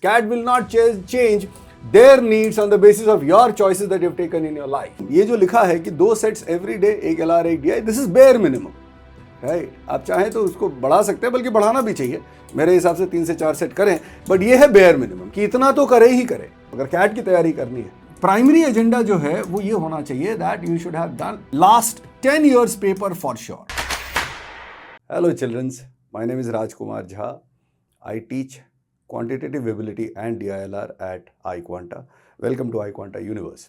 CAT will not change their needs on the basis of your choices that you have taken in your life. ये जो लिखा है कि 2 sets every day, एक LR एक DI, this is bare minimum, right? आप चाहें तो उसको बढ़ा सकते हैं, बल्कि बढ़ाना भी चाहिए, मेरे हिसाब से 3 से 4 सेट करें, बट ये है बेयर मिनिमम कि इतना तो करे ही करे अगर CAT की तैयारी करनी है। प्राइमरी एजेंडा जो है वो ये होना चाहिए that you should have done last 10 years paper for sure. Hello childrens, my name is Rajkumar Jha. I teach quantitative ability and DILR at iQuanta. Welcome to iQuanta Universe.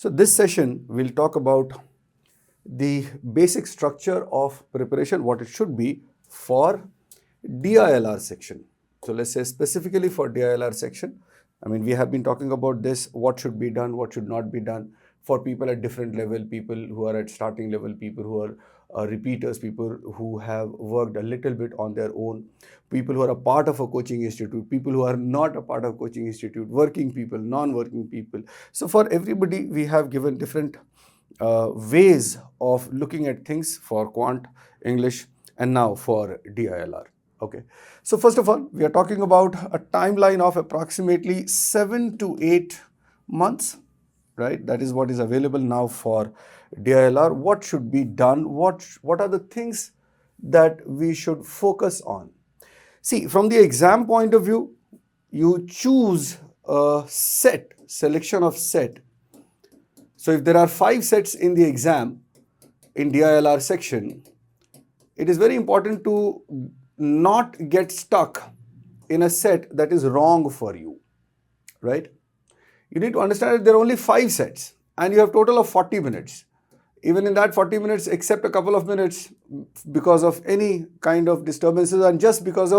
So this session we'll talk about the basic structure of preparation, what it should be for DILR section. So let's say specifically for DILR section, I mean we have been talking about this, what should be done, what should not be done for people at different level, people who are at starting level, people who are repeaters, people who have worked a little bit on their own, people who are a part of a coaching institute, people who are not a part of coaching institute, working people, non-working people. So for everybody, we have given different ways of looking at things for Quant, English, and now for DILR. Okay. So first of all, we are talking about a timeline of approximately 7 to 8 months. Right, that is what is available now for DILR. What should be done? What are the things that we should focus on? See, from the exam point of view, you choose a selection of set. So if there are 5 sets in the exam in DILR section, it is very important to not get stuck in a set that is wrong for you, right? You need to understand that there are only 5 sets and you have total of 40 minutes. Even in that 40 minutes, except a couple of minutes because of any kind of disturbances and just because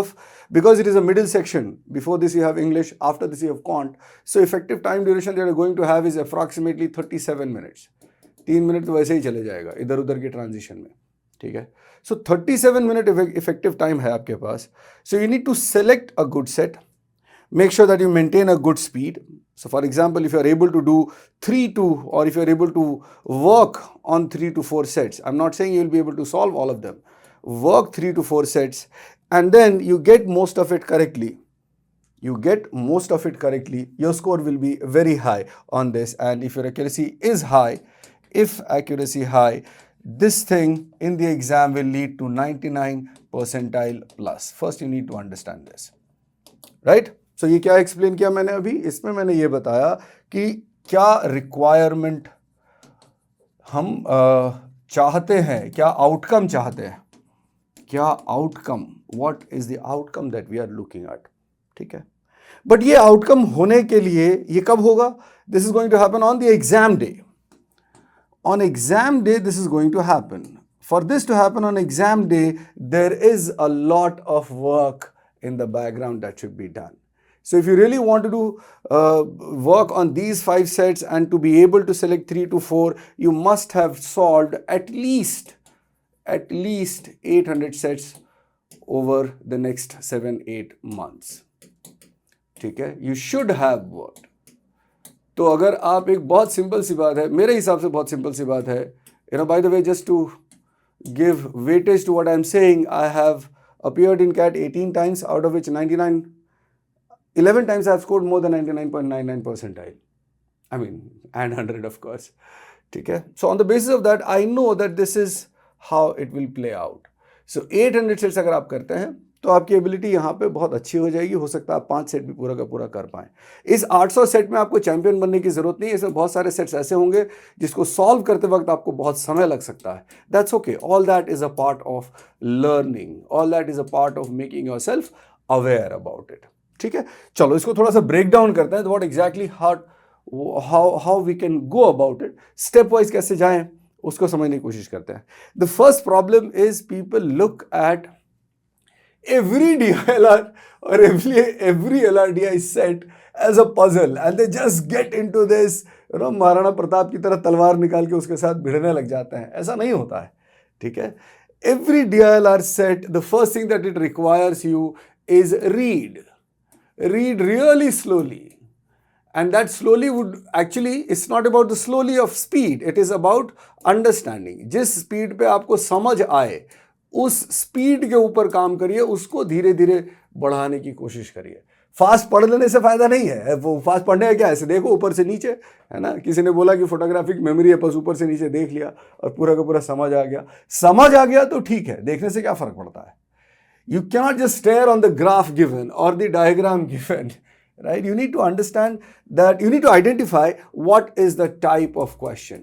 it is a middle section. Before this you have English, after this you have Quant. So effective time duration that you are going to have is approximately 37 minutes. 3 minute तो वैसे ही चले जाएगा इधर उधर के transition में, ठीक है? So 37 minute effective time है आपके पास. So you need to select a good set. Make sure that you maintain a good speed. So for example, if you are able to do 3 to, or if you are able to work on 3 to 4 sets, I'm not saying you will be able to solve all of them. Work 3 to 4 sets and then you get most of it correctly. Your score will be very high on this, and if your accuracy is high, this thing in the exam will lead to 99 percentile plus. First you need to understand this, right? So ये क्या explain किया मैंने अभी? इसमें मैंने ये बताया कि क्या रिक्वायरमेंट हम चाहते हैं, क्या आउटकम चाहते हैं, क्या outcome, what is the outcome that we are looking at, ठीक है? बट ये आउटकम होने के लिए ये कब होगा? This is going to happen on the exam day. On exam day, this is going to happen. For this to happen on exam day, there is a lot of work in the background that should be done. So if you really want to do work on these 5 sets and to be able to select 3 to 4, you must have solved at least 800 sets over the next 7-8 months. ठीक है? You should have worked. तो अगर आप, एक बहुत simple सी बात है, मेरे हिसाब से बहुत सिंपल सी बात है, by the way, just to give weightage to what I'm saying, I have appeared in CAT 18 times, out of which 11 times I've scored more than 99.99 percentile. I mean, and 100 of course. ठीक है? So on the basis of that, I know that this is how it will play out. So 800 sets अगर आप करते हैं तो आपकी ability यहाँ पे बहुत अच्छी हो जाएगी. हो सकता है आप 5 सेट भी पूरा का पूरा कर पाएं. इस 800 सेट में आपको चैंपियन बनने की जरूरत नहीं है. इसमें बहुत सारे सेट्स ऐसे होंगे जिसको सॉल्व करते वक्त आपको बहुत समय लग सकता है. That's okay. All that is a part of learning. All that is a part of making yourself aware about it. ठीक है? चलो इसको थोड़ा सा ब्रेक डाउन करते हैं. What exactly how we can go about it, step wise कैसे जाएं, उसको समझने की कोशिश करते हैं. The first problem is people look at every DILR or every LRDI set as a puzzle and they just get into this, Maharana Pratap की तरह तलवार निकाल के उसके साथ भिड़ने लग जाते हैं. ऐसा नहीं होता है. ठीक है? Every DILR set, the first thing that it requires you is read really slowly. And that slowly would actually, it's not about the slowly of speed, it is about understanding. जिस स्पीड पे आपको समझ आए उस speed के ऊपर काम करिए, उसको धीरे धीरे बढ़ाने की कोशिश करिए. फास्ट पढ़ लेने से फायदा नहीं है, वो फास्ट पढ़ने का क्या है, ऐसे देखो ऊपर से नीचे, है ना। किसी ने बोला कि फोटोग्राफिक मेमोरी है, बस ऊपर से नीचे देख लिया और पूरा का पूरा समझ आ गया। समझ आ गया तो ठीक है, देखने से क्या फर्क पड़ता है। You cannot just stare on the graph given or the diagram given, right? You need to understand that, you need to identify what is the type of question.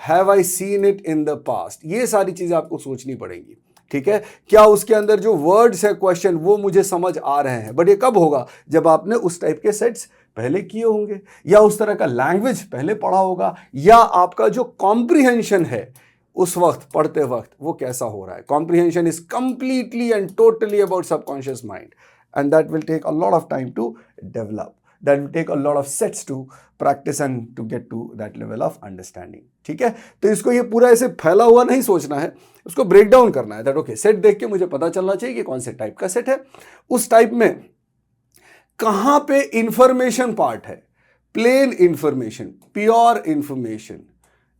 Have I seen it in the past? ये सारी चीजें आपको सोचनी पड़ेंगी, ठीक है। क्या उसके अंदर जो वर्ड्स है क्वेश्चन वो मुझे समझ आ रहे हैं, बट ये कब होगा, जब आपने उस टाइप के सेट्स पहले किए होंगे, या उस तरह का लैंग्वेज पहले पढ़ा होगा, या आपका जो कॉम्प्रिहेंशन है उस वक्त पढ़ते वक्त वो कैसा हो रहा है। Comprehension is completely and totally about subconscious mind, and that will take a lot of time to develop, that will take a lot of sets to practise and to get to that level of understanding, ठीक है। तो इसको ये पूरा ऐसे फैला हुआ नहीं सोचना है, उसको ब्रेक डाउन करना है। दैट ओके, सेट देख के मुझे पता चलना चाहिए कि कौन से टाइप का सेट है, उस टाइप में कहां पे इंफॉर्मेशन पार्ट है, plain information, pure information.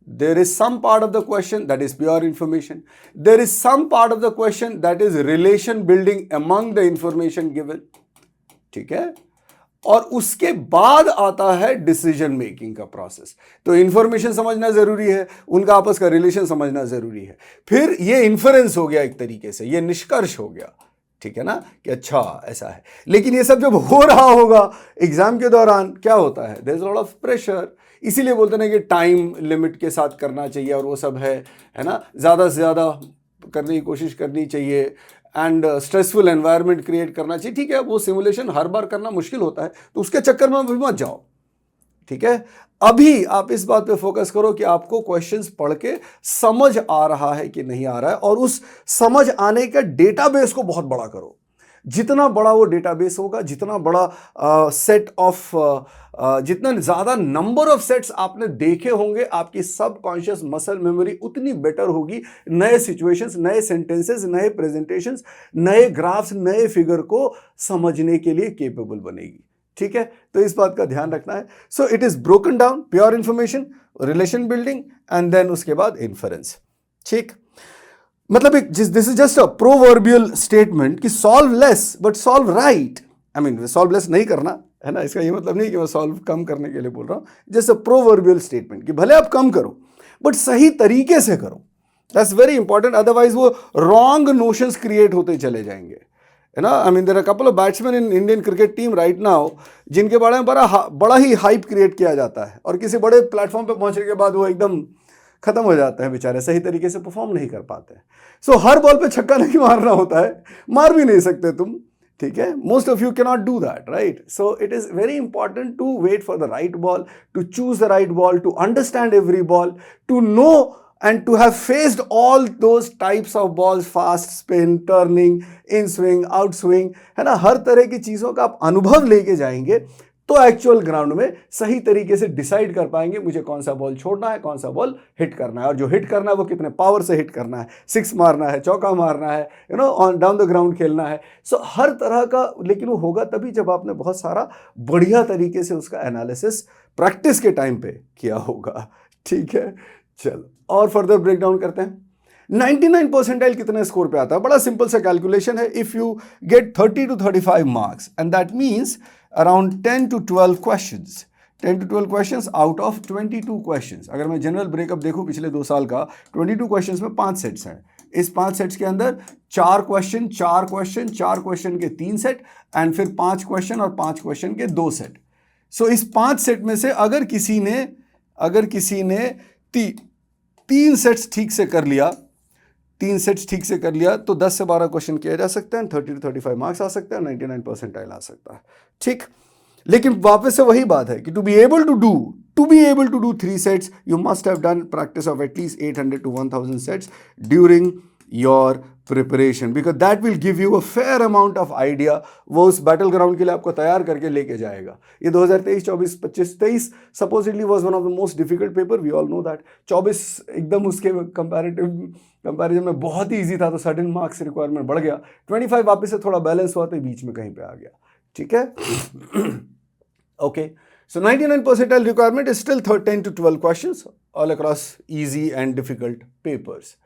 There is some part of the question that is pure information. There is some part of the question that is relation building among the information given. ठीक है, और उसके बाद आता है decision making का process. तो information समझना जरूरी है, उनका आपस का रिलेशन समझना जरूरी है, फिर ये इन्फरेंस हो गया एक तरीके से, ये निष्कर्ष हो गया, ठीक है ना, कि अच्छा ऐसा है। लेकिन ये सब जब हो रहा होगा एग्जाम के दौरान, क्या होता है, there is lot of pressure. इसीलिए बोलते हैं कि टाइम लिमिट के साथ करना चाहिए, और वो सब है ना, ज़्यादा से ज़्यादा करने की कोशिश करनी चाहिए, एंड स्ट्रेसफुल एनवायरनमेंट क्रिएट करना चाहिए। ठीक है, वो सिमुलेशन हर बार करना मुश्किल होता है, तो उसके चक्कर में भी मत जाओ, ठीक है। अभी आप इस बात पे फोकस करो कि आपको क्वेश्चंस पढ़ के समझ आ रहा है कि नहीं आ रहा है, और उस समझ आने का डेटाबेस को बहुत बड़ा करो। जितना बड़ा वो डेटाबेस होगा, जितना बड़ा सेट ऑफ जितना ज़्यादा नंबर ऑफ सेट्स आपने देखे होंगे, आपकी सबकॉन्शियस मसल मेमोरी उतनी बेटर होगी, नए सिचुएशंस, नए सेंटेंसेस, नए प्रेजेंटेशंस, नए ग्राफ्स, नए फिगर को समझने के लिए केपेबल बनेगी, ठीक है। तो इस बात का ध्यान रखना है। So it is broken down, pure information, relation building, and then उसके बाद इन्फरेंस, ठीक। मतलब this is just a proverbial statement कि solve less but solve right. I mean solve less नहीं करना है ना, इसका ये मतलब नहीं कि मैं सॉल्व कम करने के लिए बोल रहा हूँ, जस्ट अ प्रोवर्बियल स्टेटमेंट कि भले आप कम करो बट सही तरीके से करो। दैट्स वेरी इंपॉर्टेंट, अदरवाइज वो रॉन्ग नोशंस क्रिएट होते चले जाएंगे, है ना। I mean there are couple of batsman in Indian cricket team right now जिनके बारे में बड़ा ही हाइप क्रिएट किया जाता है, और किसी बड़े प्लेटफॉर्म पे पहुंचने के बाद वो एकदम खत्म हो जाते हैं बेचारे, सही तरीके से परफॉर्म नहीं कर पाते। सो हर बॉल पे छक्का नहीं मारना होता है, मार भी नहीं सकते तुम, ठीक है। Most of you can not do that, right. So it is very important to wait for the right ball, to choose the right ball, to understand every ball, to know and to have faced all those types of balls, fast spin, turning, in swing, out swing, है ना, हर तरह की चीज़ों का आप अनुभव लेके जाएंगे तो एक्चुअल ग्राउंड में सही तरीके से डिसाइड कर पाएंगे मुझे कौन सा बॉल छोड़ना है, कौन सा बॉल हिट करना है, और जो हिट करना है वो कितने पावर से हिट करना है, सिक्स मारना है, चौका मारना है, you know, on down the ground खेलना है। सो हर तरह का, लेकिन वो होगा तभी जब आपने बहुत सारा बढ़िया तरीके से उसका एनालिसिस प्रैक्टिस के टाइम पे किया होगा, ठीक है। चलो और फर्दर ब्रेक डाउन करते हैं। 99 परसेंटाइल कितने स्कोर पे आता है? बड़ा सिंपल सा कैलकुलेशन है। If you get 30 to 35 marks and that means around 10 to 12 questions, 10 to 12 questions out of 22 questions. अगर मैं जनरल ब्रेकअप देखूं पिछले 2 साल का, 22 क्वेश्चंस में 5 सेट्स हैं। इस 5 सेट्स के अंदर 4 क्वेश्चन, 4 क्वेश्चन, 4 क्वेश्चन के 3 सेट, एंड फिर 5 क्वेश्चन और 5 क्वेश्चन के 2 सेट। सो इस 5 सेट में से अगर किसी ने 3 सेट्स ठीक से कर लिया, 3 सेट्स ठीक से कर लिया, तो 10 से 12 क्वेश्चन किया जा सकता है, 30 to 35 मार्क्स आ सकता है, 99 परसेंटाइल आ सकता है, ठीक। लेकिन वापस से वही बात है कि to be able to do 3 sets you must have done practice of at least 800 to 1000 sets during your preparation, because that will give you a fair amount of idea. वो उस बैटल ग्राउंड के लिए आपको तैयार करके लेके जाएगा। ये 2023, 24, 25, 23 supposedly was one of the most difficult paper, we all know that. 24 एकदम उसके कंपैरिजन में बहुत ही ईजी था, तो सर्टेन मार्क्स रिक्वायरमेंट बढ़ गया। 25 वापस से थोड़ा बैलेंस हुआ, तो बीच में कहीं पे आ गया, ठीक है। Okay, so 99 percentile requirement is still 10 to 12 questions all across easy and difficult papers.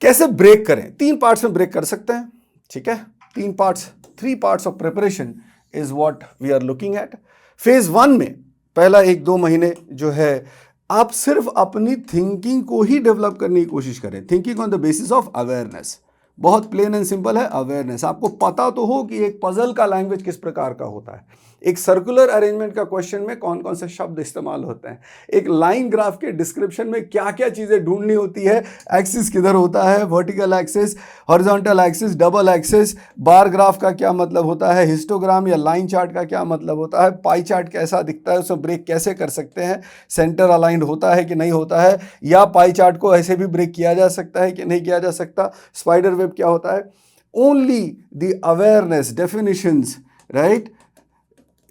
कैसे ब्रेक करें? 3 पार्ट्स में ब्रेक कर सकते हैं, ठीक है। 3 parts, 3 parts of preparation is what we are looking at. Phase 1 में पहला 1-2 महीने जो है आप सिर्फ अपनी थिंकिंग को ही डेवलप करने की कोशिश करें, thinking on the basis of awareness. बहुत प्लेन एंड सिंपल है, अवेयरनेस। आपको पता तो हो कि एक पजल का लैंग्वेज किस प्रकार का होता है, एक सर्कुलर अरेंजमेंट का क्वेश्चन में कौन कौन से शब्द इस्तेमाल होते हैं, एक लाइन ग्राफ के डिस्क्रिप्शन में क्या क्या चीज़ें ढूंढनी होती है, एक्सिस किधर होता है, vertical axis, horizontal axis, double axis, bar graph का क्या मतलब होता है, हिस्टोग्राम या लाइन चार्ट का क्या मतलब होता है, पाई चार्ट कैसा दिखता है, उसमें ब्रेक कैसे कर सकते हैं, सेंटर अलाइंड होता है कि नहीं होता है, या पाई चार्ट को ऐसे भी ब्रेक किया जा सकता है कि नहीं किया जा सकता, स्पाइडर वेब क्या होता है। Only the awareness, definitions, right,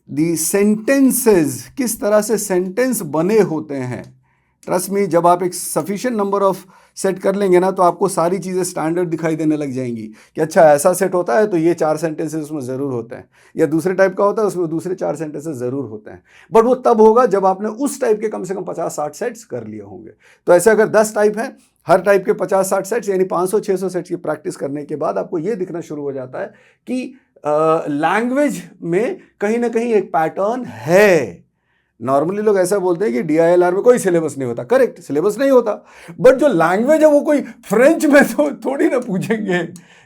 the sentences, किस तरह से सेंटेंस बने होते हैं। ट्रस्ट मी, जब आप एक सफिशिएंट नंबर ऑफ सेट कर लेंगे ना तो आपको सारी चीज़ें स्टैंडर्ड दिखाई देने लग जाएंगी कि अच्छा ऐसा सेट होता है तो ये 4 सेंटेंसेस उसमें ज़रूर होते हैं, या दूसरे टाइप का होता है उसमें दूसरे 4 सेंटेंसेस ज़रूर होते हैं। बट वो तब होगा जब आपने उस टाइप के कम से कम 50-60 सेट्स कर लिए होंगे। तो ऐसे अगर 10 टाइप हैं, हर टाइप के 50-60 सेट्स यानी 500-600 सेट्स की प्रैक्टिस करने के बाद आपको ये दिखना शुरू हो जाता है कि लैंग्वेज में कहीं ना कहीं एक पैटर्न है। नॉर्मली लोग ऐसा बोलते हैं कि DILR में कोई सिलेबस नहीं होता। करेक्ट, सिलेबस नहीं होता, बट जो लैंग्वेज है वो कोई फ्रेंच में तो थोड़ी ना पूछेंगे,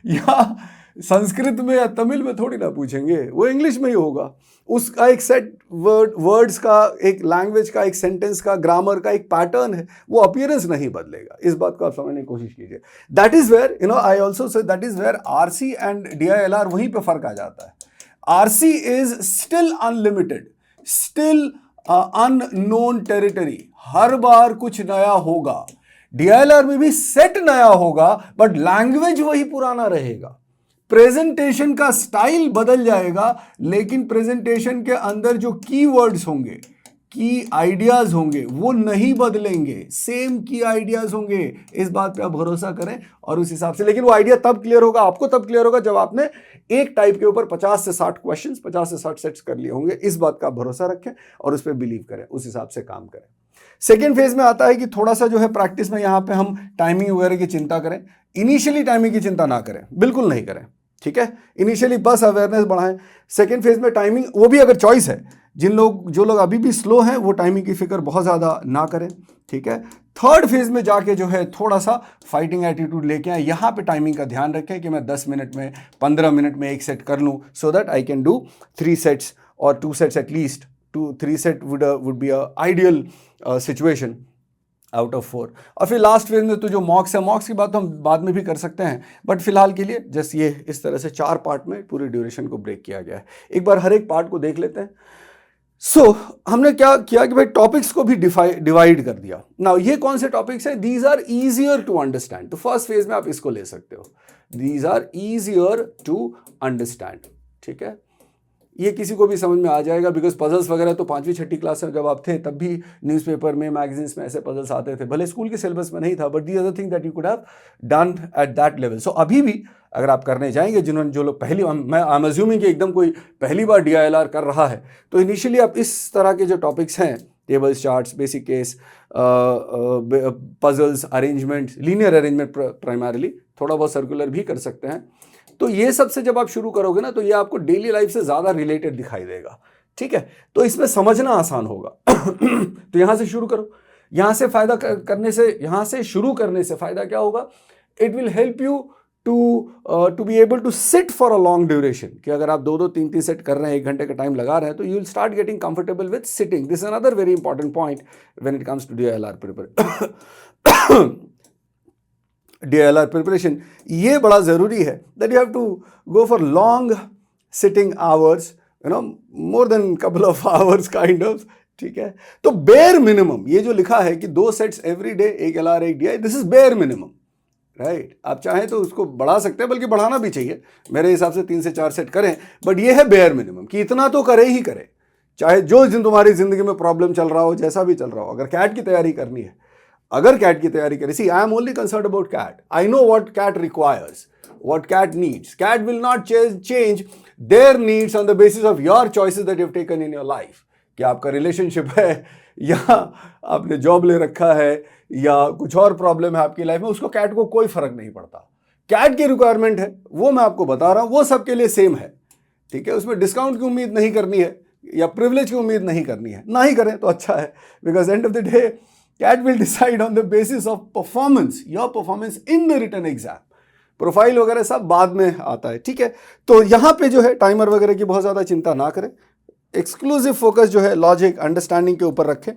या संस्कृत में या तमिल में थोड़ी ना पूछेंगे, वो इंग्लिश में ही होगा। उसका एक सेट वर्ड्स का, एक लैंग्वेज का, एक सेंटेंस का, ग्रामर का एक पैटर्न है, वो अपीयरेंस नहीं बदलेगा। इस बात को आप समझने की कोशिश कीजिए। That is where I also say that is where RC and DILR वहीं पे फर्क आ जाता है। RC is still unlimited, still unknown territory, हर बार कुछ नया होगा। DILR में भी सेट नया होगा बट लैंग्वेज वही पुराना रहेगा। प्रेजेंटेशन का स्टाइल बदल जाएगा लेकिन प्रेजेंटेशन के अंदर जो कीवर्ड्स होंगे, की आइडियाज होंगे, वो नहीं बदलेंगे, सेम की आइडियाज होंगे। इस बात पे आप भरोसा करें और उस हिसाब से, लेकिन वो आइडिया तब क्लियर होगा, आपको तब क्लियर होगा जब आपने एक टाइप के ऊपर 50 से 60 क्वेश्चंस, 50 से 60 सेट्स कर लिए होंगे। इस बात का भरोसा रखें और उस पर बिलीव करें, उस हिसाब से काम करें। सेकेंड फेज में आता है कि थोड़ा सा जो है प्रैक्टिस में यहाँ पे हम टाइमिंग वगैरह की चिंता करें। इनिशियली टाइमिंग की चिंता ना करें, बिल्कुल नहीं करें, ठीक है। इनिशियली बस अवेयरनेस बढ़ाएं। सेकेंड फेज में टाइमिंग, वो भी अगर चॉइस है, जो लोग अभी भी स्लो हैं वो टाइमिंग की फिक्र बहुत ज़्यादा ना करें, ठीक है। थर्ड फेज में जाके जो है थोड़ा सा फाइटिंग एटीट्यूड लेके आए। यहाँ पे टाइमिंग का ध्यान रखें कि मैं 10 मिनट में, 15 मिनट में एक सेट कर लूँ, so that I can do 3 sets और 2 sets at least. 2-3 set would be a ideal situation out of 4। और फिर लास्ट फेज में तो जो मॉक्स है, मॉक्स की बात तो हम बाद में भी कर सकते हैं, बट फिलहाल के लिए जस्ट ये इस तरह से 4 पार्ट में पूरी ड्यूरेशन को ब्रेक किया गया है। एक बार हर एक पार्ट को देख लेते हैं। हमने क्या किया कि भाई टॉपिक्स को भी डिवाइड कर दिया। नाउ ये कौन से टॉपिक्स हैं? These are easier to understand. तो फर्स्ट फेज में आप इसको ले सकते हो, these are easier to understand, ठीक है। ये किसी को भी समझ में आ जाएगा, बिकॉज पजल्स वगैरह तो 5वीं 6ठी क्लास में जब आप थे तब भी न्यूज़पेपर में, मैगजीन्स में ऐसे पजल्स आते थे, भले स्कूल के सिलेबस में नहीं था, but the other thing that you could have done at that level. So अभी भी अगर आप करने जाएंगे, जो लोग पहली, मैं आई एम अज्यूमिंग कि एकदम कोई पहली बार DILR कर रहा है, तो इनिशियली आप इस तरह के जो टॉपिक्स हैं, tables, charts, basic case, puzzles, arrangement, linear arrangement primarily, थोड़ा बहुत सर्कुलर भी कर सकते हैं। तो ये सबसे जब आप शुरू करोगे ना तो ये आपको डेली लाइफ से ज़्यादा रिलेटेड दिखाई देगा, ठीक है। तो इसमें समझना आसान होगा। तो यहाँ से शुरू करो। यहाँ से फायदा करने से, यहाँ से शुरू करने से फायदा क्या होगा? It will help you to be able to sit for a long duration, कि अगर आप 2-2, 3-3 सेट कर रहे हैं, 1 घंटे का टाइम लगा रहे हैं, तो you will start getting comfortable with sitting. This is another very important point when it comes to DILR preparation. ये बड़ा ज़रूरी है that you have to go for long sitting hours, more than couple of hours kind of, ठीक है। तो bare minimum, ये जो लिखा है कि 2 sets every day, 1 LR 1 DI, this is bare minimum, right. आप चाहें तो उसको बढ़ा सकते हैं, बल्कि बढ़ाना भी चाहिए, मेरे हिसाब से 3 से 4 सेट करें, बट ये है बेयर मिनिमम कि इतना तो करे ही करे, चाहे जो तुम्हारी जिंदगी में प्रॉब्लम चल रहा हो, जैसा भी चल रहा हो। अगर कैट की तैयारी करनी है, अगर कैट की तैयारी करें, see I am only concern about CAT, I know what CAT requires, what CAT needs. CAT will not change their needs on the basis of your choices that you have taken in your life. कि आपका relationship है, या आपने job ले रखा है, या कुछ और प्रॉब्लम है आपकी लाइफ में, उसको कैट को कोई फर्क नहीं पड़ता। कैट की रिक्वायरमेंट है, वो मैं आपको बता रहा हूं, वो सबके लिए सेम है, ठीक है, उसमें डिस्काउंट की उम्मीद नहीं करनी है या प्रिविलेज की उम्मीद नहीं करनी है, ना ही करें तो अच्छा है, because end of the day CAT will decide on the basis of performance, your performance in the written exam. Profile वगैरह सब बाद में आता है, ठीक है। तो यहां पे जो है टाइमर वगैरह की बहुत ज्यादा चिंता ना करें, एक्सक्लूसिव फोकस जो है लॉजिक अंडरस्टैंडिंग के ऊपर रखें।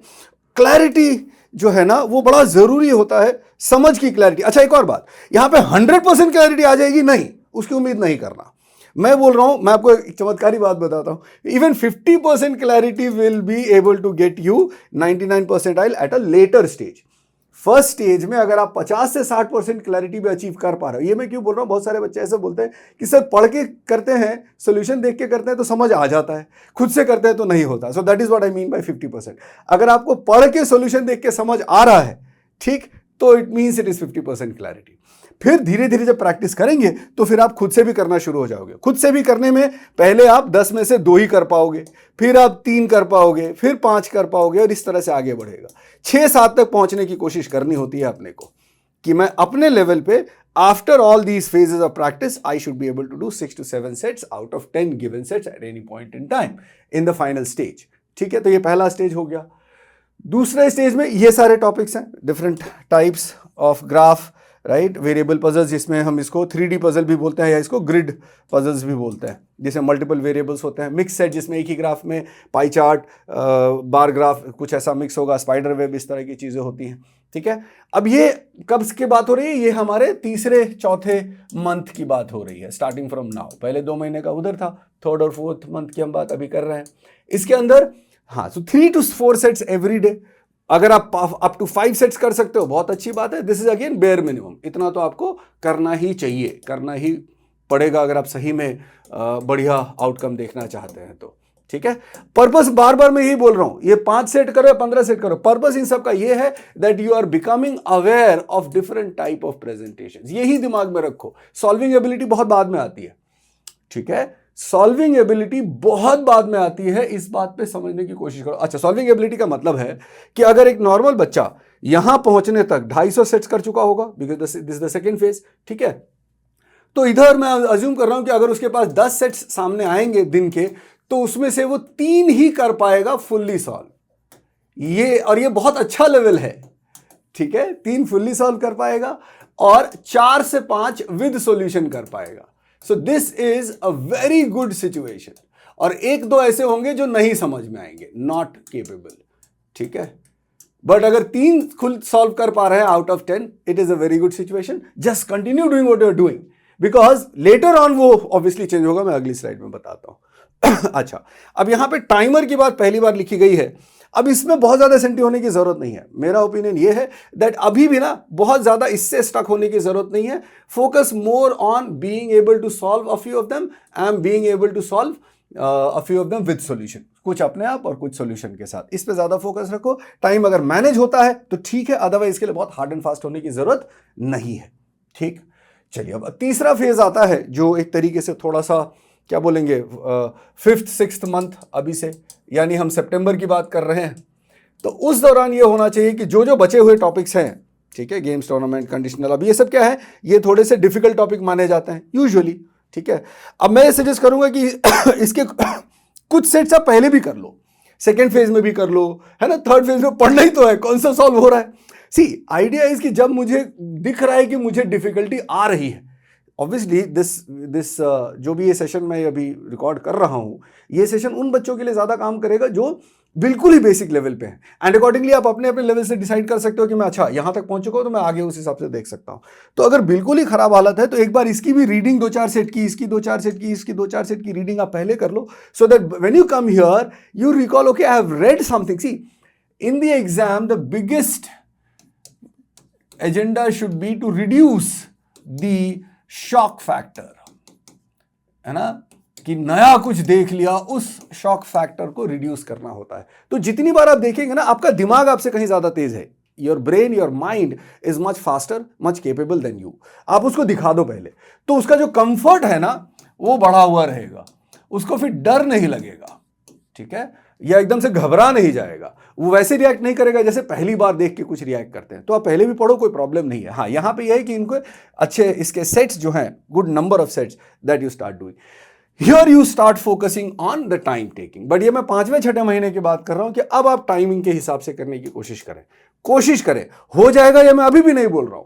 क्लैरिटी जो है ना वो बड़ा जरूरी होता है, समझ की क्लैरिटी। अच्छा एक और बात, यहां पे 100% क्लैरिटी आ जाएगी, नहीं, उसकी उम्मीद नहीं करना। मैं बोल रहा हूं, मैं आपको एक चमत्कारी बात बताता हूं, even 50% clarity will be able to get you 99 percentile at a later stage. First stage में अगर आप 50 से 60% क्लैरिटी भी अचीव कर पा रहे हो, ये मैं क्यों बोल रहा हूं, बहुत सारे बच्चे ऐसे बोलते हैं कि सर पढ़ के करते हैं, सोल्यूशन देख के करते हैं तो समझ आ जाता है, खुद से करते हैं तो नहीं होता। So that is what I mean by 50%। अगर आपको पढ़ के सोल्यूशन देख के समझ आ रहा है, ठीक, तो it means it is 50% clarity. फिर धीरे धीरे जब प्रैक्टिस करेंगे तो फिर आप खुद से भी करना शुरू हो जाओगे। खुद से भी करने में पहले आप 10 में से 2 ही कर पाओगे, फिर आप 3 कर पाओगे, फिर 5 कर पाओगे, और इस तरह से आगे बढ़ेगा। 6-7 तक पहुंचने की कोशिश करनी होती है अपने को, कि मैं अपने लेवल पे after all these phases of practice I should be able to do 6 to 7 sets out of 10 given sets at any point in time in the final stage. ठीक है, तो ये पहला स्टेज हो गया। दूसरे स्टेज में ये सारे टॉपिक्स हैं, different types of graph, right, variable puzzles, जिसमें हम इसको 3D पजल भी बोलते हैं या इसको ग्रिड पजल्स भी बोलते हैं, जिसमें मल्टीपल वेरिएबल्स होते हैं। मिक्स सेट, जिसमें एक ही ग्राफ में पाई चार्ट, बार ग्राफ, कुछ ऐसा मिक्स होगा, स्पाइडर वेब, इस तरह की चीज़ें होती हैं। ठीक है, अब ये कब की बात हो रही है, ये हमारे तीसरे चौथे मंथ की बात हो रही है, स्टार्टिंग फ्रॉम नाउ। पहले 2 महीने का उधर था, 3rd और 4th मंथ की हम बात अभी कर रहे हैं। इसके अंदर हाँ, सो 3 to 4 सेट्स एवरी डे। अगर आप अप टू 5 सेट्स कर सकते हो, बहुत अच्छी बात है। This is again bare minimum, इतना तो आपको करना ही चाहिए, करना ही पड़ेगा अगर आप सही में बढ़िया आउटकम देखना चाहते हैं तो। ठीक है, पर्पस बार बार मैं यही बोल रहा हूं, ये 5 सेट करो या 15 सेट करो, पर्पस इन सब का ये है that you are becoming aware of different type of presentation. यही दिमाग में रखो। सॉल्विंग एबिलिटी बहुत बाद में आती है, ठीक है, सॉल्विंग एबिलिटी बहुत बाद में आती है, इस बात पे समझने की कोशिश करो। अच्छा, सॉल्विंग एबिलिटी का मतलब है कि अगर एक नॉर्मल बच्चा यहां पहुंचने तक 250 सेट्स कर चुका होगा, because this is the second phase, ठीक है, तो इधर मैं अज्यूम कर रहा हूं कि अगर उसके पास 10 सेट्स सामने आएंगे दिन के, तो उसमें से वो 3 ही कर पाएगा फुल्ली सॉल्व। ये बहुत अच्छा लेवल है, ठीक है, 3 फुल्ली सॉल्व कर पाएगा और 4 से 5 विद सॉल्यूशन कर पाएगा। So this is a very good situation. और 1-2 ऐसे होंगे जो नहीं समझ में आएंगे, नॉट केपेबल, ठीक है, बट अगर 3 खुद सॉल्व कर पा रहे हैं out of 10, it is a very good situation. Just continue doing what you are doing, because later on वो ऑब्वियसली चेंज होगा, मैं अगली स्लाइड में बताता हूं। अच्छा, अब यहां पे टाइमर की बात पहली बार लिखी गई है। अब इसमें बहुत ज्यादा सेंटी होने की जरूरत नहीं है। मेरा ओपिनियन ये है दैट अभी भी ना बहुत ज्यादा इससे स्टक होने की जरूरत नहीं है। Focus more on being able to solve a few of them and being able to solve a few of them with solution, कुछ अपने आप और कुछ सॉल्यूशन के साथ। इस पे ज्यादा फोकस रखो। टाइम अगर मैनेज होता है तो ठीक है, अदरवाइज इसके लिए बहुत हार्ड एंड फास्ट होने की जरूरत नहीं है। ठीक, चलिए अब तीसरा फेज आता है, जो एक तरीके से थोड़ा सा क्या बोलेंगे 5th 6th मंथ अभी से, यानी हम सितंबर की बात कर रहे हैं। तो उस दौरान ये होना चाहिए कि जो जो बचे हुए टॉपिक्स हैं, ठीक है, गेम्स, टूर्नामेंट, कंडीशनल, अब ये सब क्या है, ये थोड़े से डिफिकल्ट टॉपिक माने जाते हैं यूजुअली। ठीक है, अब मैं ये सजेस्ट करूंगा कि इसके कुछ सेट्स आप पहले भी कर लो, सेकेंड फेज में भी कर लो, है ना, थर्ड फेज में पढ़ना ही तो है, कौन सा सॉल्व हो रहा है। सी आइडिया इज कि जब मुझे दिख रहा है कि मुझे डिफिकल्टी आ रही है, ऑब्वियसली दिस जो भी ये सेशन मैं अभी रिकॉर्ड कर रहा हूं, ये सेशन उन बच्चों के लिए ज्यादा काम करेगा जो बिल्कुल ही बेसिक लेवल पे है। एंड अकॉर्डिंगली आप अपने अपने लेवल से डिसाइड कर सकते हो कि मैं अच्छा यहां तक पहुंच चुका हूं तो मैं आगे उस हिसाब से देख सकता हूं। तो अगर बिल्कुल ही खराब हालत है तो एक बार इसकी भी रीडिंग 2-4 सेट की, इसकी 2-4 सेट की, इसकी 2-4 सेट की रीडिंग आप पहले कर लो, so that when you come here you recall okay I have read something. See in the exam the biggest agenda should be to reduce the shock factor, है ना, कि नया कुछ देख लिया, उस शॉक फैक्टर को रिड्यूस करना होता है। तो जितनी बार आप देखेंगे ना, आपका दिमाग आपसे कहीं ज्यादा तेज है, your brain, your mind is much faster, much capable than you. आप उसको दिखा दो पहले, तो उसका जो कंफर्ट है ना वो बढ़ा हुआ रहेगा, उसको फिर डर नहीं लगेगा, ठीक है, या एकदम से घबरा नहीं जाएगा, वो वैसे रिएक्ट नहीं करेगा जैसे पहली बार देख के कुछ रिएक्ट करते हैं। तो आप पहले भी पढ़ो, कोई प्रॉब्लम नहीं है। हाँ, यहां पे यह है कि इनको अच्छे इसके सेट्स जो हैं, good number of sets that you start doing. Here you start focusing on the time taking. But ये मैं 5वें 6ठे महीने की बात कर रहा हूं कि अब आप टाइमिंग के हिसाब से करने की कोशिश करें। हो जाएगा ये मैं अभी भी नहीं बोल रहा हूं,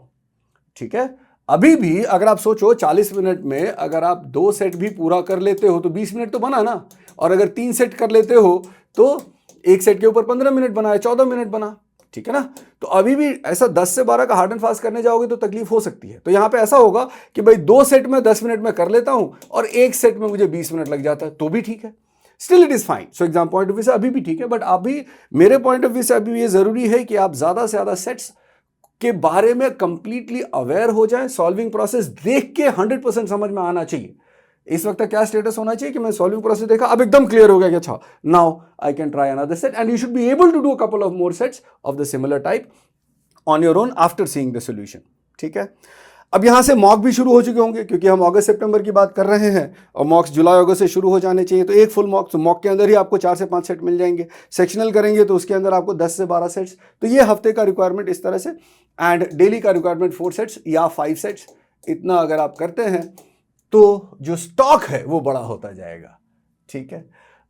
ठीक है। अभी भी अगर आप सोचो 40 मिनट में अगर आप 2 सेट भी पूरा कर लेते हो तो 20 मिनट तो बना ना, और अगर 3 सेट कर लेते हो तो एक सेट के ऊपर 15 मिनट बना है, 14 मिनट बना, ठीक है ना। तो अभी भी ऐसा 10 से 12 का हार्ड एंड फास्ट करने जाओगे तो तकलीफ हो सकती है। तो यहां पे ऐसा होगा कि भाई 2 सेट में 10 मिनट में कर लेता हूं और एक सेट में मुझे 20 मिनट लग जाता है, तो भी ठीक है, still it is fine. So exam point of view से अभी भी ठीक है, बट अभी मेरे पॉइंट ऑफ व्यू से अभी ये जरूरी है कि आप ज्यादा से ज्यादा सेट्स के बारे में कंप्लीटली अवेयर हो जाएं। सॉल्विंग प्रोसेस देख के 100% समझ में आना चाहिए। इस वक्त क्या स्टेटस होना चाहिए कि मैं सॉल्विंग प्रोसेस देखा, अब एकदम क्लियर हो गया कि अच्छा now I can try another set, and you should be able to do a couple of more sets of the similar type on your own after seeing the solution, ठीक है। अब यहां से मॉक भी शुरू हो चुके होंगे क्योंकि हम अगस्त सितंबर की बात कर रहे हैं और मॉक्स जुलाई अगस्त से शुरू हो जाने चाहिए। तो एक फुल मॉक, तो मॉक के अंदर ही आपको 4 से 5 सेट मिल जाएंगे। सेक्शनल करेंगे तो उसके अंदर आपको 10 से 12 सेट्स। तो ये हफ्ते का रिक्वायरमेंट इस तरह से, एंड डेली का रिक्वायरमेंट 4 सेट्स या 5 सेट्स। इतना अगर आप करते हैं तो जो स्टॉक है वो बड़ा होता जाएगा, ठीक है।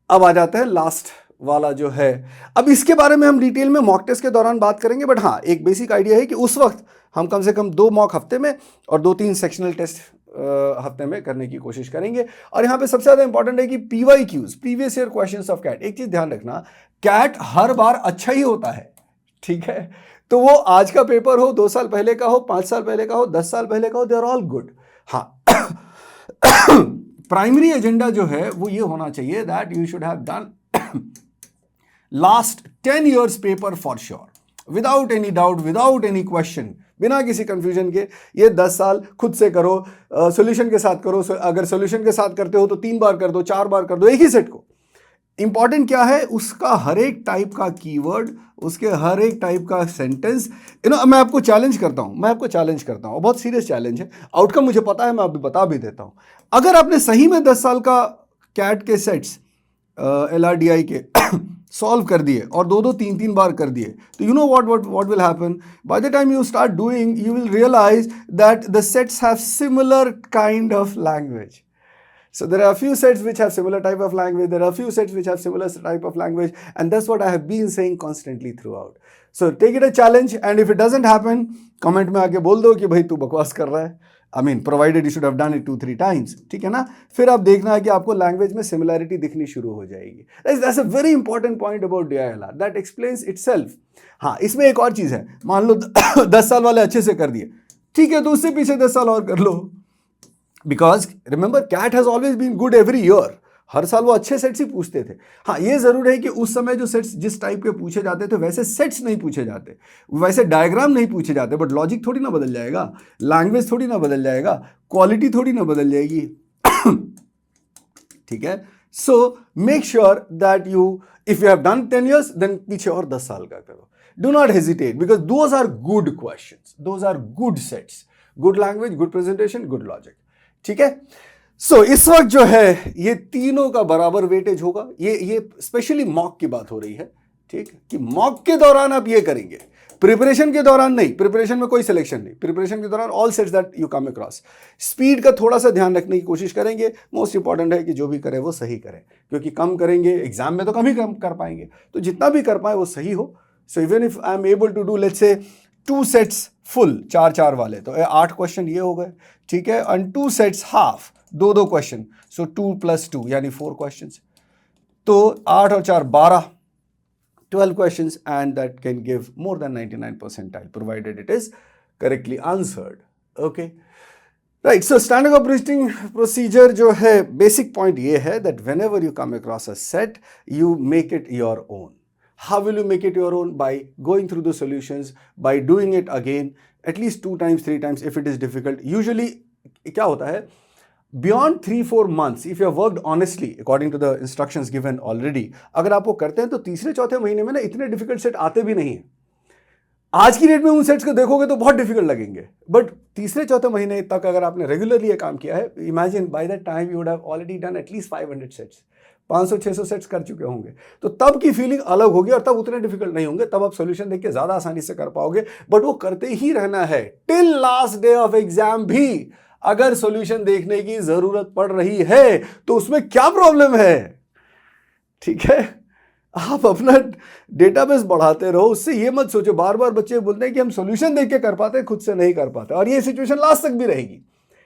अब आ जाते हैं लास्ट वाला जो है, अब इसके बारे में हम डिटेल में मॉक टेस्ट के दौरान बात करेंगे, बट हाँ एक बेसिक आइडिया है कि उस वक्त हम कम से कम 2 मॉक हफ्ते में और 2-3 सेक्शनल टेस्ट हफ्ते में करने की कोशिश करेंगे। और यहाँ पे सबसे ज्यादा इंपॉर्टेंट है कि PYQs, previous year questions of CAT. एक चीज ध्यान रखना, कैट हर बार अच्छा ही होता है, ठीक है। तो वो आज का पेपर हो, 2 साल पहले का हो, 5 साल पहले का हो, 10 साल पहले का हो, दे आर ऑल गुड। हाँ प्राइमरी एजेंडा जो है वो ये होना चाहिए that you should have done last 10 years paper for sure, without any doubt, without any question, बिना किसी कंफ्यूजन के। ये 10 साल खुद से करो, सॉल्यूशन के साथ करो। अगर सॉल्यूशन के साथ करते हो तो 3 बार कर दो, 4 बार कर दो एक ही सेट को। इंपॉर्टेंट क्या है, उसका हर एक टाइप का कीवर्ड, उसके हर एक टाइप का सेंटेंस, मैं आपको चैलेंज करता हूं, बहुत सीरियस चैलेंज है। आउटकम मुझे पता है, मैं अभी बता भी देता हूं। अगर आपने सही में 10 साल का कैट के सेट्स LRDI के सॉल्व कर दिए और 2-2, 3-3 बार कर दिए, तो you know what will happen? By the time you start doing, you will realize that the sets have similar kind of language. So there are a few sets which have similar type of language, there are a few sets which have similar type of language, and that's what I have been saying constantly throughout. So take it a challenge, and if it doesn't happen, comment में आके बोल दो कि भाई तू बकवास कर रहा है। provided you should have done it 2-3 times, ठीक है ना। फिर आप देखना है कि आपको लैंग्वेज में सिमिलैरिटी दिखनी शुरू हो जाएगी। That's a very important point about DILR. That explains itself. हाँ, इसमें एक और चीज है, मान लो 10 साल वाले अच्छे से कर दिए, ठीक है, तो उससे पीछे 10 साल और कर लो। Because remember CAT has always been good every year, हर साल वो अच्छे सेट्स ही पूछते थे। हाँ, ये जरूर है कि उस समय जो सेट्स जिस टाइप के पूछे जाते थे वैसे सेट्स नहीं पूछे जाते, वैसे डायग्राम नहीं पूछे जाते, बट लॉजिक थोड़ी ना बदल जाएगा, लैंग्वेज थोड़ी ना बदल जाएगा, क्वालिटी थोड़ी ना बदल जाएगी ठीक है। So make sure that you, if you have done 10 years, then पीछे और 10 साल का करो। Do not hesitate, because those are good questions, those are good sets, good language, good presentation, good logic, ठीक है। सो इस वक्त जो है ये तीनों का बराबर वेटेज होगा। ये स्पेशली मॉक की बात हो रही है, ठीक, कि मॉक के दौरान आप ये करेंगे, प्रिपरेशन के दौरान नहीं। प्रिपरेशन में कोई सिलेक्शन नहीं, प्रिपरेशन के दौरान all sets that you come across. Speed का थोड़ा सा ध्यान रखने की कोशिश करेंगे। मोस्ट इंपॉर्टेंट है कि जो भी करें वो सही करें, क्योंकि कम करेंगे एग्जाम में तो कम ही कम कर पाएंगे, तो जितना भी कर पाए वो सही हो। So even if I am able to do let's say 2 sets full 4-4 वाले, तो 8 क्वेश्चन ये हो गए, ठीक है, एंड 2 सेट्स हाफ 2-2 क्वेश्चन, सो 2 + 2 यानी 4 क्वेश्चन, तो 8 और 4 12, 12 questions, and that can give more than 99 percentile provided it is correctly answered. Okay, right. So standard operating procedure जो है, basic point ये है that whenever you come across a set, you make it your own. How will you make it your own? By going through the solutions, by doing it again at least 2 times 3 times if it is difficult. Usually क्या होता है, Beyond 3-4 months, if you have worked honestly according to the instructions given already, अगर आप वो करते हैं तो तीसरे चौथे महीने में ना इतने डिफिकल्ट सेट आते भी नहीं है। आज की डेट में उन सेट्स को देखोगे तो बहुत डिफिकल्ट लगेंगे, बट तीसरे चौथे महीने तक अगर आपने रेगुलरली ये काम किया है, imagine by that time you would have already done at least 500 sets, 500-600 sets कर चुके होंगे, तो तब की फीलिंग अलग होगी और तब उतने डिफिकल्ट नहीं होंगे, तब आप सॉल्यूशन देख के ज्यादा आसानी से कर पाओगे। बट वो करते ही रहना है till last day of exam भी। अगर सॉल्यूशन देखने की जरूरत पड़ रही है तो उसमें क्या प्रॉब्लम है? ठीक है, आप अपना डेटाबेस बढ़ाते रहो, उससे ये मत सोचो। बार बार बच्चे बोलते हैं कि हम सॉल्यूशन देख के कर पाते हैं, खुद से नहीं कर पाते, और ये सिचुएशन लास्ट तक भी रहेगी।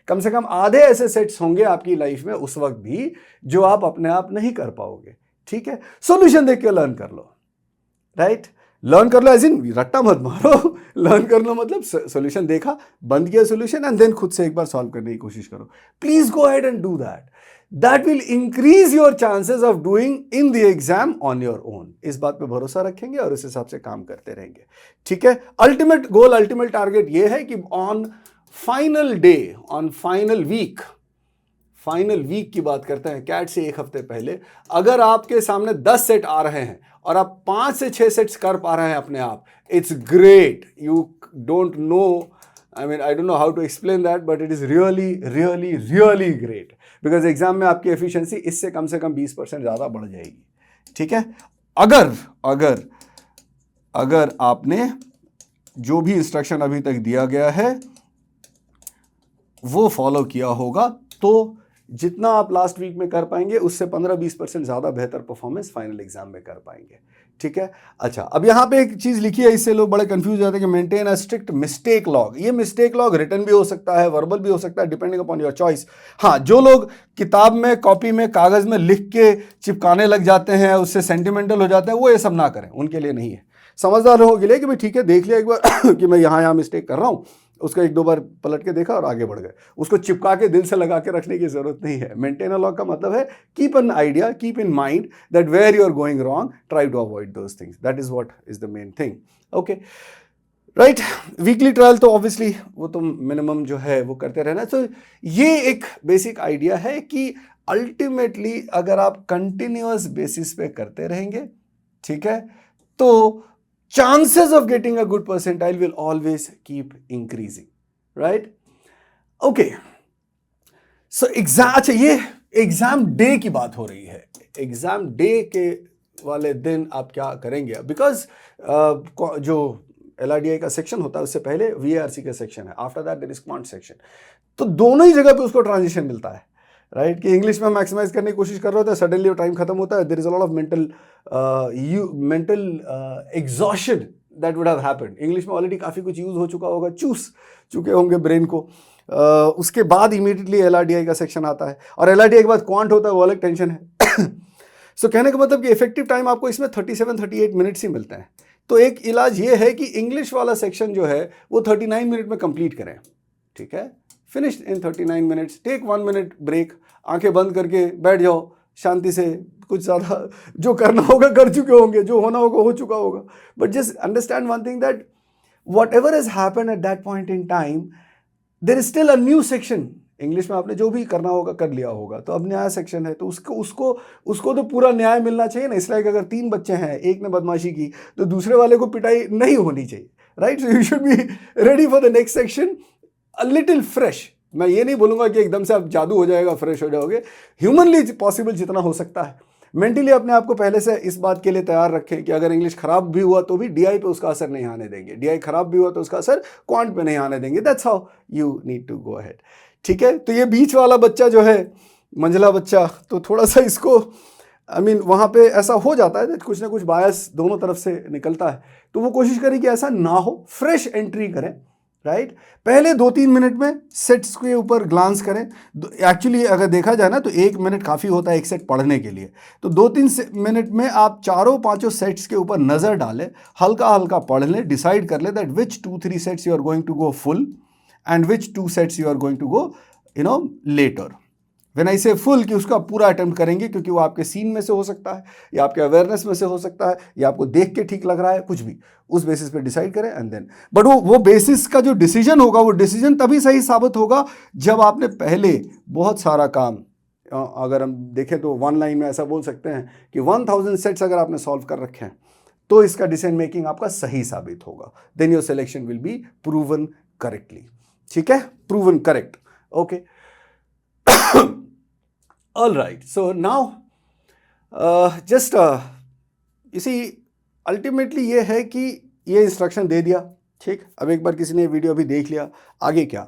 कम से कम आधे ऐसे सेट्स होंगे आपकी लाइफ में उस वक्त भी जो आप अपने आप नहीं कर पाओगे। ठीक है, सॉल्यूशन देख के लर्न कर लो, राइट? लर्न कर लो एज इन रट्टा मत मारो। लर्न करना मतलब सॉल्यूशन देखा, बंद किया सॉल्यूशन, एंड देन खुद से एक बार सॉल्व करने की कोशिश करो। Please go ahead and do that. That will increase your chances of doing in the exam on your own. इस बात पे भरोसा रखेंगे और उस हिसाब से काम करते रहेंगे। ठीक है, अल्टीमेट गोल, अल्टीमेट टारगेट ये है कि on final day, on final week की बात करते हैं, कैट से एक हफ्ते पहले, अगर आपके सामने 10 सेट आ रहे हैं और आप 5 से 6 सेट्स कर पा रहे हैं अपने आप, it's great. You don't know, I don't know how to explain that, but it is really, really, really great. Because exam में आपकी एफिशिएंसी इससे कम से कम 20% ज़्यादा बढ़ जाएगी। ठीक है, अगर आपने जो भी इंस्ट्रक्शन अभी तक दिया गया है वो फॉलो किया होगा, तो जितना आप लास्ट वीक में कर पाएंगे उससे 15-20% ज़्यादा बेहतर परफॉर्मेंस फाइनल एग्जाम में कर पाएंगे। ठीक है, अच्छा, अब यहाँ पे एक चीज़ लिखी है, इससे लोग बड़े कंफ्यूज जाते हैं कि maintain a strict mistake log. ये मिस्टेक लॉग रिटन भी हो सकता है, वर्बल भी हो सकता है, डिपेंडिंग अपॉन योर चॉइस। हाँ, जो लोग किताब में, कॉपी में, कागज़ में लिख के चिपकाने लग जाते हैं, उससे सेंटिमेंटल हो जाता है, वो ये सब ना करें, उनके लिए नहीं है। समझदार लोगों के लिए कि भाई ठीक है, देख लिया एक बार कि मैं यहाँ मिस्टेक कर रहा हूँ, उसको 1-2 बार पलट के देखा और आगे बढ़ गए। उसको चिपका के दिल से लगा के रखने की जरूरत नहीं है। मेंटेन अ लॉग का मतलब है keep an idea, keep in mind that where you are going wrong, try to avoid those things. That is what is the main thing. Okay, right. Weekly trial तो obviously वो तो minimum जो है वो करते रहना। तो ये एक बेसिक आइडिया है कि अल्टीमेटली अगर आप कंटिन्यूअस बेसिस पे करते रहेंगे, ठीक है, तो chances of getting a good percentile will always keep increasing, right? Okay, so अच्छा, ये एग्जाम डे की बात हो रही है। एग्जाम डे के वाले दिन आप क्या करेंगे? बिकॉज जो LRDI का सेक्शन होता है उससे पहले VARC का सेक्शन है, after that there is quant section. तो दोनों ही जगह पे उसको ट्रांजिशन मिलता है, राइट? कि इंग्लिश में मैक्सिमाइज करने की कोशिश कर रहे होता है, सडनली वो टाइम खत्म होता है, there is a lot of mental exhaustion that would have happened. English में ऑलरेडी काफ़ी कुछ यूज़ हो चुका होगा, चूस चुके होंगे ब्रेन को। उसके बाद इमीडिएटली LRDI का सेक्शन आता है, और LRDI के बाद क्वांट होता है, वो अलग टेंशन है। सो कहने का मतलब कि इफेक्टिव टाइम आपको इसमें 37-38 मिनट्स ही मिलते हैं। तो एक इलाज ये है कि इंग्लिश वाला सेक्शन जो है वो 39 मिनट में कंप्लीट करें, ठीक है? Finish in 39 minutes, take 1 minute break, आंखें बंद करके बैठ जाओ शांति से। कुछ ज़्यादा जो करना होगा कर चुके होंगे, जो होना होगा हो चुका होगा, but just understand one thing that whatever has happened at that point in time, there is still a new section. English में आपने जो भी करना होगा कर लिया होगा, तो अब नया सेक्शन है, तो उसको तो पूरा न्याय मिलना चाहिए ना। इसलिए अगर 3 बच्चे हैं, एक ने बदमाशी की, तो दूसरे वाले को पिटाई नहीं होनी चाहिए, right? So you should be ready for the next section a little fresh. मैं ये नहीं बोलूंगा कि एकदम से आप जादू हो जाएगा, फ्रेश हो जाओगे। ह्यूमनली पॉसिबल जितना हो सकता है, मेंटली अपने आप को पहले से इस बात के लिए तैयार रखें कि अगर इंग्लिश खराब भी हुआ तो भी DI पे उसका असर नहीं आने देंगे, DI खराब भी हुआ तो उसका असर क्वांट पे नहीं आने देंगे। That's how you need to go ahead, ठीक है? तो ये बीच वाला बच्चा जो है, मंझला बच्चा, तो थोड़ा सा इसको वहाँ पे ऐसा हो जाता है, कुछ ना कुछ बायस दोनों तरफ से निकलता है, तो वो कोशिश करें कि ऐसा ना हो, फ्रेश एंट्री करें, राइट? पहले 2-3 मिनट में सेट्स के ऊपर ग्लांस करें। एक्चुअली अगर देखा जाए ना तो 1 मिनट काफ़ी होता है एक सेट पढ़ने के लिए, तो 2-3 मिनट में आप 4-5 सेट्स के ऊपर नज़र डालें, हल्का हल्का पढ़ लें, डिसाइड कर लें that which 2-3 sets you are going to go full and which 2 sets you are going to go later. When I say full, कि उसका पूरा अटेम्प्ट करेंगे, क्योंकि वो आपके सीन में से हो सकता है, या आपके अवेयरनेस में से हो सकता है, या आपको देख के ठीक लग रहा है, कुछ भी, उस बेसिस पे डिसाइड करें एंड देन। बट वो बेसिस का जो डिसीजन होगा, वो डिसीजन तभी सही साबित होगा जब आपने पहले बहुत सारा काम, अगर हम देखें तो 1 लाइन में ऐसा बोल सकते हैं कि 1000 सेट्स अगर आपने सॉल्व कर रखे हैं, तो इसका डिसीजन मेकिंग आपका सही साबित होगा। Then your selection will be proven correctly, ठीक है? Proven correct, okay. All right, so now just you see, ultimately ये है कि ये इंस्ट्रक्शन दे दिया, ठीक? अब एक बार किसी ने वीडियो भी देख लिया, आगे क्या?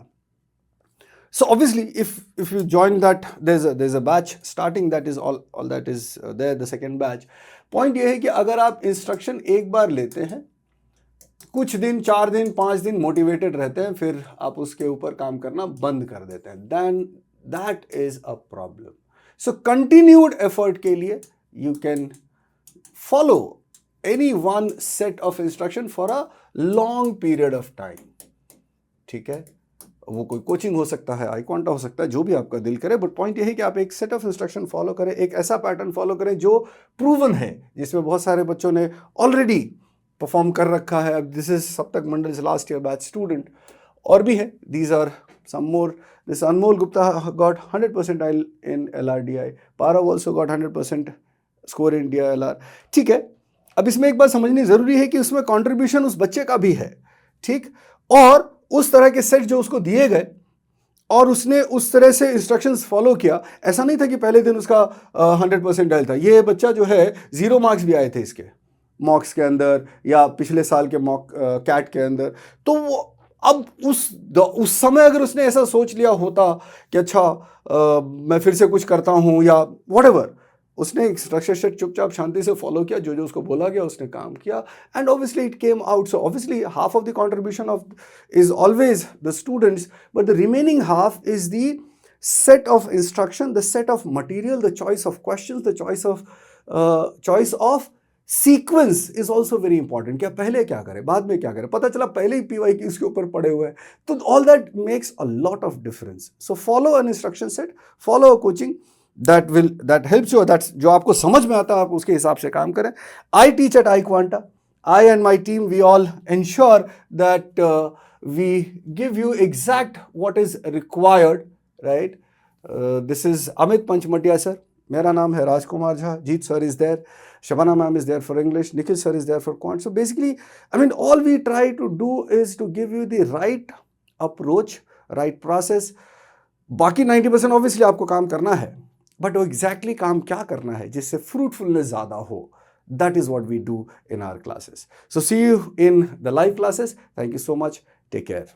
So obviously, if you join that, there's a batch starting, that is all that is there, the second batch. Point ये है कि अगर आप इंस्ट्रक्शन एक बार लेते हैं, कुछ दिन, 4 दिन 5 दिन मोटिवेटेड रहते हैं, फिर आप उसके ऊपर काम करना बंद कर देते हैं, then that is a problem. So continued effort के लिए you can follow any one set of instruction for a long period of time. ठीक है, वो कोई कोचिंग हो सकता है, आई क्वांटा हो सकता है, जो भी आपका दिल करे, बट पॉइंट ये है कि आप एक सेट ऑफ इंस्ट्रक्शन फॉलो करें, एक ऐसा पैटर्न फॉलो करें जो प्रूवन है, जिसमें बहुत सारे बच्चों ने ऑलरेडी परफॉर्म कर रखा है. अब this is Saptak Mandal last year batch student, और भी है, these are some more. This Anmol Gupta got 100% in LRDI. Parav also got 100% score in DILR. ठीक है, अब इसमें एक बात समझनी जरूरी है कि उसमें कंट्रीब्यूशन उस बच्चे का भी है. ठीक, और उस तरह के सेट जो उसको दिए गए और उसने उस तरह से इंस्ट्रक्शंस फॉलो किया, ऐसा नहीं था कि पहले दिन उसका 100% डायल था. ये बच्चा जो है 0 मार्क्स भी आए थे इसके मॉक्स के अंदर, या पिछले साल के मॉक कैट के अंदर. तो वो अब उस समय अगर उसने ऐसा सोच लिया होता कि अच्छा मैं फिर से कुछ करता हूँ या व्हाटएवर, उसने एक स्ट्रक्चर सेट चुपचाप शांति से फॉलो किया, जो जो उसको बोला गया उसने काम किया, and obviously it came out. So obviously half of the contribution of is always the students, but the remaining half is the set of instruction, the set of material, the choice of questions, the choice of sequence is also very important. क्या पहले क्या करें, बाद में क्या करें, पता चला पहले ही PYQ इसके ऊपर पड़े हुए हैं, तो all that makes a lot of difference. So follow an instruction set, follow a coaching that helps you. That's जो आपको समझ में आता है, आप उसके हिसाब से काम करें. I teach at iQuanta. I and my team, we all ensure that we give you exact what is required. Right? This is Amit Panchmatia sir. मेरा नाम है राजकुमार Jha. Jeet sir is there. Shabana ma'am is there for English. Nikhil sir is there for Quant. So basically, I mean, all we try to do is to give you the right approach, right process. बाकी 90% obviously आपको काम करना है, but वो exactly काम क्या करना है जिससे fruitfulness ज़्यादा हो. That is what we do in our classes. So see you in the live classes. Thank you so much. Take care.